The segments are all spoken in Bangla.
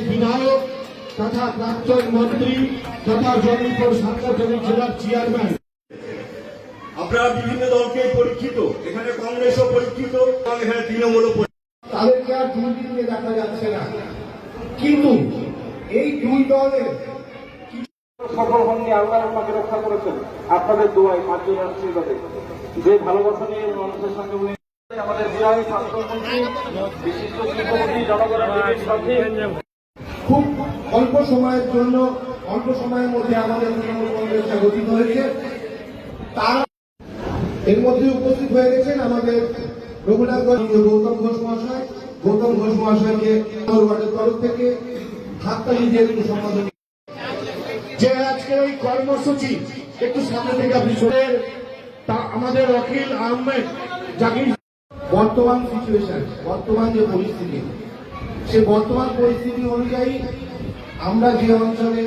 বিধায়ক তথা প্রাক্তন মন্ত্রী তথা জমিপুর সাংগঠনিক জেলার চেয়ারম্যান, আপনারা বিভিন্ন দলকে পরীক্ষিত, এখানে কংগ্রেসও পরীক্ষিত, এখানে তৃণমূলও তাদেরকে আর দুর্নীতিতে দেখা যাচ্ছে না। কিন্তু এই দুই দলের সফল হননি, আল্লাহ আপনাকে রক্ষা করেছেন আপনাদের দোয়ায়, পাঁচজন আশীর্বাদে, যে ভালোবাসা নিয়ে মানুষের সঙ্গে আমাদের বিধায়ক স্বাস্থ্যমন্ত্রী বিশিষ্ট শিল্পমন্ত্রী জনগণের সাথে খুব অল্প সময়ের জন্য, অল্প সময়ের মধ্যে আমাদের তৃণমূল কংগ্রেসটা গঠিত হয়েছে। তার এর মধ্যে উপস্থিত হয়ে গেছেন আমাদের রঘুনাথগঞ্জ গৌতম ঘোষ মহাশয়। গৌতম ঘোষ মহাশয়কে ওয়ার্ডের তরফ থেকে হাততালি দিয়ে একটু সম্বোধন। যে আজকের এই কর্মসূচি একটু সামনে থেকে আপনি শোনেন, তা আমাদের ওয়াকিল আহমেদ জাকির। বর্তমান সিচুয়েশন, বর্তমান যে পরিস্থিতি, সে বর্তমান পরিস্থিতি অনুযায়ী আমরা যে অঞ্চলে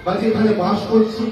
বা যেখানে বাস করছি